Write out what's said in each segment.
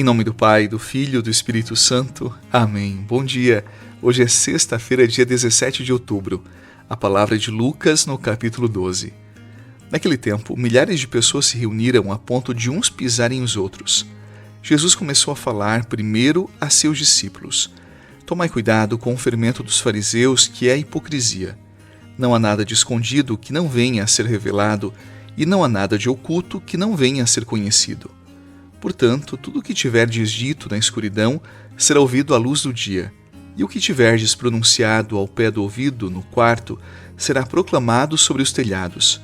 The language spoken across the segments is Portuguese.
Em nome do Pai, do Filho e do Espírito Santo. Amém. Bom dia. Hoje é sexta-feira, dia 17 de outubro. A palavra é de Lucas, no capítulo 12. Naquele tempo, milhares de pessoas se reuniram a ponto de uns pisarem os outros. Jesus começou a falar primeiro a seus discípulos. Tomai cuidado com o fermento dos fariseus, que é a hipocrisia. Não há nada de escondido que não venha a ser revelado, e não há nada de oculto que não venha a ser conhecido. Portanto, tudo o que tiverdes dito na escuridão será ouvido à luz do dia, e o que tiverdes pronunciado ao pé do ouvido no quarto será proclamado sobre os telhados.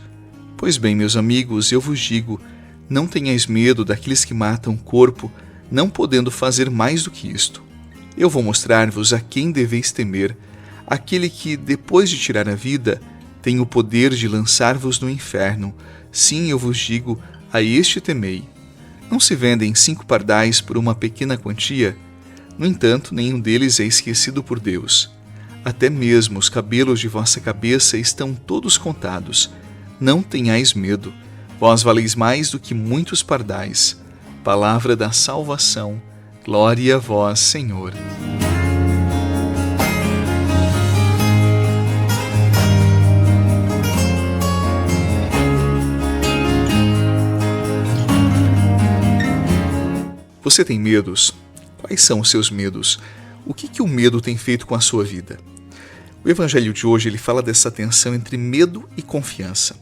Pois bem, meus amigos, eu vos digo, não tenhais medo daqueles que matam o corpo, não podendo fazer mais do que isto. Eu vou mostrar-vos a quem deveis temer, aquele que, depois de tirar a vida, tem o poder de lançar-vos no inferno. Sim, eu vos digo, a este temei. Não se vendem 5 pardais por uma pequena quantia? No entanto, nenhum deles é esquecido por Deus. Até mesmo os cabelos de vossa cabeça estão todos contados. Não tenhais medo, vós valeis mais do que muitos pardais. Palavra da salvação. Glória a vós, Senhor. Você tem medos? Quais são os seus medos? O que o medo tem feito com a sua vida? O evangelho de hoje ele fala dessa tensão entre medo e confiança.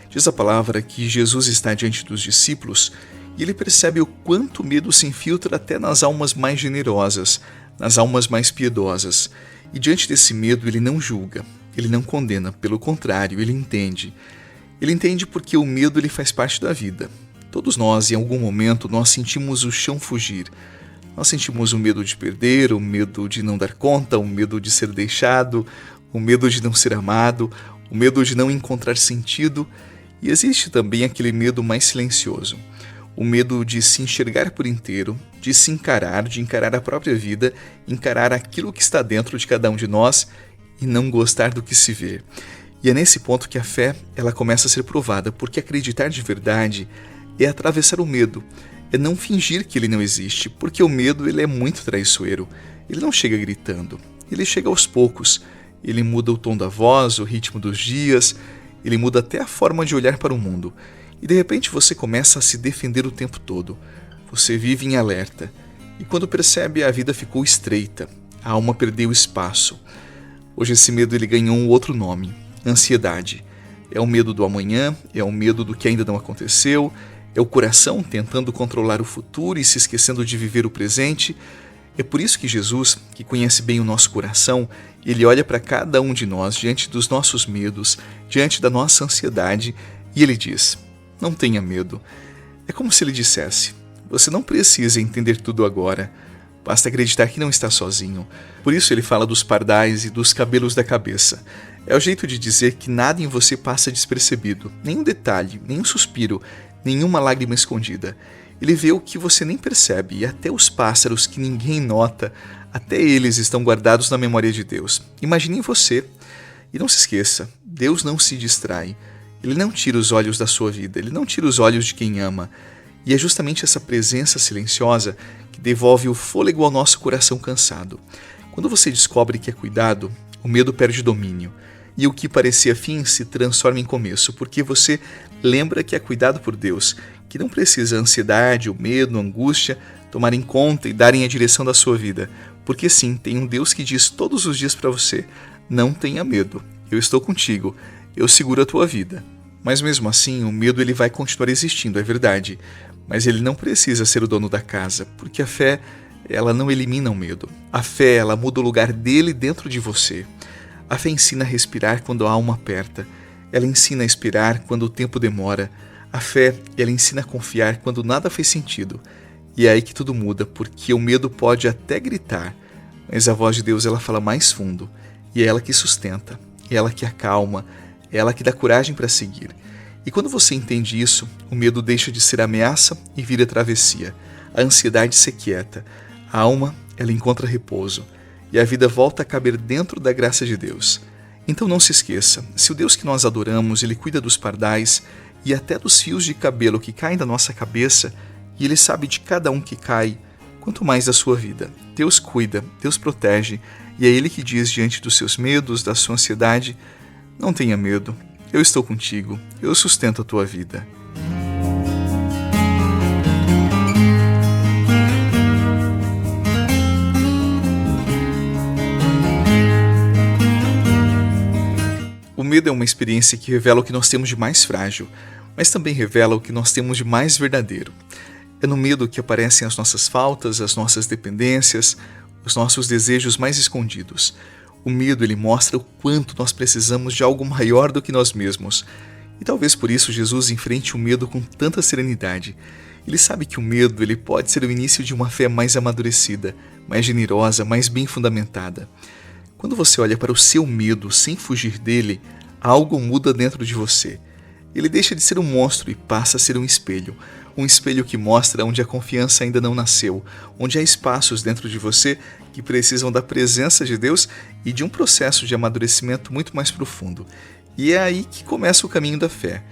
Diz a palavra que Jesus está diante dos discípulos e ele percebe o quanto o medo se infiltra até nas almas mais generosas, nas almas mais piedosas. E diante desse medo ele não julga, ele não condena, pelo contrário, ele entende. Ele entende porque o medo ele faz parte da vida. Todos nós, em algum momento, nós sentimos o chão fugir. Nós sentimos o medo de perder, o medo de não dar conta, o medo de ser deixado, o medo de não ser amado, o medo de não encontrar sentido. E existe também aquele medo mais silencioso. O medo de se enxergar por inteiro, de se encarar, de encarar a própria vida, encarar aquilo que está dentro de cada um de nós e não gostar do que se vê. E é nesse ponto que a fé ela começa a ser provada, porque acreditar de verdade é atravessar o medo, é não fingir que ele não existe, porque o medo ele é muito traiçoeiro. Ele não chega gritando, ele chega aos poucos. Ele muda o tom da voz, o ritmo dos dias, ele muda até a forma de olhar para o mundo. E de repente você começa a se defender o tempo todo. Você vive em alerta. E quando percebe, a vida ficou estreita, a alma perdeu espaço. Hoje esse medo ele ganhou um outro nome, ansiedade. É o medo do amanhã, é o medo do que ainda não aconteceu, é o coração tentando controlar o futuro e se esquecendo de viver o presente. É por isso que Jesus, que conhece bem o nosso coração, ele olha para cada um de nós diante dos nossos medos, diante da nossa ansiedade, e ele diz, não tenha medo. É como se ele dissesse, você não precisa entender tudo agora, basta acreditar que não está sozinho. Por isso ele fala dos pardais e dos cabelos da cabeça. É o jeito de dizer que nada em você passa despercebido, nenhum detalhe, nenhum suspiro, nenhuma lágrima escondida. Ele vê o que você nem percebe, e até os pássaros que ninguém nota, até eles estão guardados na memória de Deus. Imagine você. E não se esqueça, Deus não se distrai. Ele não tira os olhos da sua vida, ele não tira os olhos de quem ama. E é justamente essa presença silenciosa que devolve o fôlego ao nosso coração cansado. Quando você descobre que é cuidado, o medo perde domínio. E o que parecia fim se transforma em começo, porque você lembra que é cuidado por Deus, que não precisa a ansiedade, o medo, a angústia tomarem conta e darem a direção da sua vida. Porque sim, tem um Deus que diz todos os dias para você, não tenha medo, eu estou contigo, eu seguro a tua vida. Mas mesmo assim, o medo ele vai continuar existindo, é verdade. Mas ele não precisa ser o dono da casa, porque a fé ela não elimina o medo. A fé ela muda o lugar dele dentro de você. A fé ensina a respirar quando a alma aperta. Ela ensina a esperar quando o tempo demora. A fé, ela ensina a confiar quando nada faz sentido. E é aí que tudo muda, porque o medo pode até gritar, mas a voz de Deus ela fala mais fundo. E é ela que sustenta, é ela que acalma, é ela que dá coragem para seguir. E quando você entende isso, o medo deixa de ser ameaça e vira travessia. A ansiedade se quieta. A alma, ela encontra repouso. E a vida volta a caber dentro da graça de Deus. Então não se esqueça, se o Deus que nós adoramos, ele cuida dos pardais e até dos fios de cabelo que caem da nossa cabeça, e ele sabe de cada um que cai, quanto mais da sua vida. Deus cuida, Deus protege, e é Ele que diz diante dos seus medos, da sua ansiedade: não tenha medo, eu estou contigo, eu sustento a tua vida. O medo é uma experiência que revela o que nós temos de mais frágil, mas também revela o que nós temos de mais verdadeiro. É no medo que aparecem as nossas faltas, as nossas dependências, os nossos desejos mais escondidos. O medo, ele mostra o quanto nós precisamos de algo maior do que nós mesmos. E talvez por isso Jesus enfrente o medo com tanta serenidade. Ele sabe que o medo, ele pode ser o início de uma fé mais amadurecida, mais generosa, mais bem fundamentada. Quando você olha para o seu medo sem fugir dele, algo muda dentro de você. Ele deixa de ser um monstro e passa a ser um espelho que mostra onde a confiança ainda não nasceu, onde há espaços dentro de você que precisam da presença de Deus e de um processo de amadurecimento muito mais profundo. E é aí que começa o caminho da fé,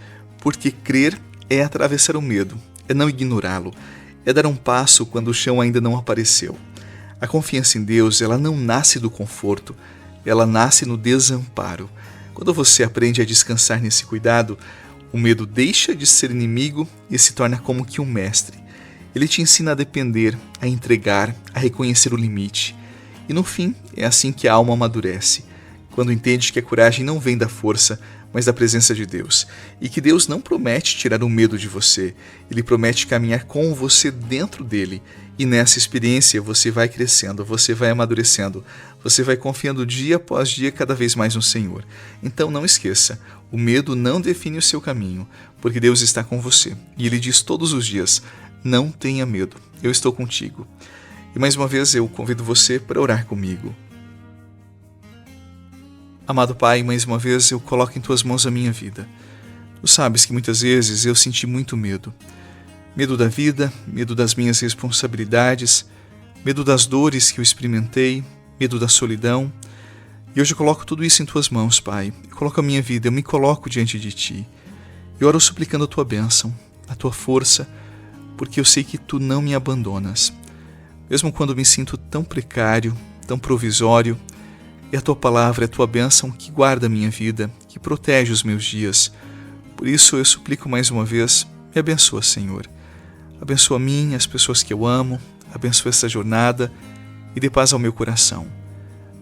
porque crer é atravessar o medo, é não ignorá-lo, é dar um passo quando o chão ainda não apareceu. A confiança em Deus, ela não nasce do conforto, ela nasce no desamparo. Quando você aprende a descansar nesse cuidado, o medo deixa de ser inimigo e se torna como que um mestre. Ele te ensina a depender, a entregar, a reconhecer o limite. E no fim, é assim que a alma amadurece, quando entende que a coragem não vem da força, mas da presença de Deus. E que Deus não promete tirar o medo de você, Ele promete caminhar com você dentro dele. E nessa experiência você vai crescendo, você vai amadurecendo, você vai confiando dia após dia cada vez mais no Senhor. Então não esqueça, o medo não define o seu caminho, porque Deus está com você. E Ele diz todos os dias: não tenha medo, eu estou contigo. E mais uma vez eu convido você para orar comigo. Amado Pai, mais uma vez eu coloco em Tuas mãos a minha vida. Tu sabes que muitas vezes eu senti muito medo. Medo da vida, medo das minhas responsabilidades, medo das dores que eu experimentei, medo da solidão. E hoje eu coloco tudo isso em Tuas mãos, Pai. Eu coloco a minha vida, eu me coloco diante de Ti. Eu oro suplicando a Tua bênção, a Tua força, porque eu sei que Tu não me abandonas. Mesmo quando me sinto tão precário, tão provisório, é a Tua palavra, é a Tua bênção que guarda a minha vida, que protege os meus dias. Por isso eu suplico mais uma vez, me abençoa, Senhor. Abençoa a mim, as pessoas que eu amo, abençoa essa jornada e dê paz ao meu coração.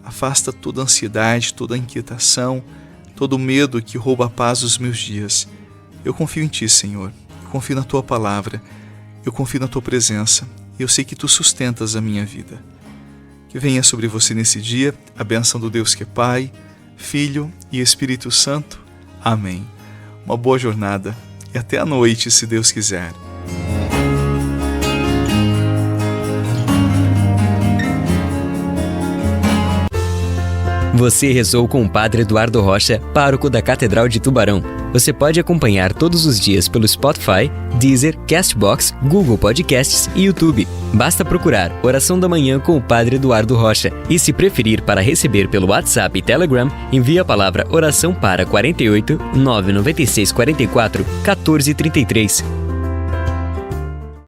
Afasta toda a ansiedade, toda a inquietação, todo o medo que rouba a paz dos meus dias. Eu confio em Ti, Senhor. Eu confio na Tua palavra. Eu confio na Tua presença. E eu sei que Tu sustentas a minha vida. Que venha sobre você nesse dia a bênção do Deus que é Pai, Filho e Espírito Santo. Amém. Uma boa jornada e até a noite, se Deus quiser. Você rezou com o Padre Eduardo Rocha, pároco da Catedral de Tubarão. Você pode acompanhar todos os dias pelo Spotify, Deezer, Castbox, Google Podcasts e YouTube. Basta procurar Oração da Manhã com o Padre Eduardo Rocha. E se preferir para receber pelo WhatsApp e Telegram, envie a palavra oração para 48 996 44 14 33.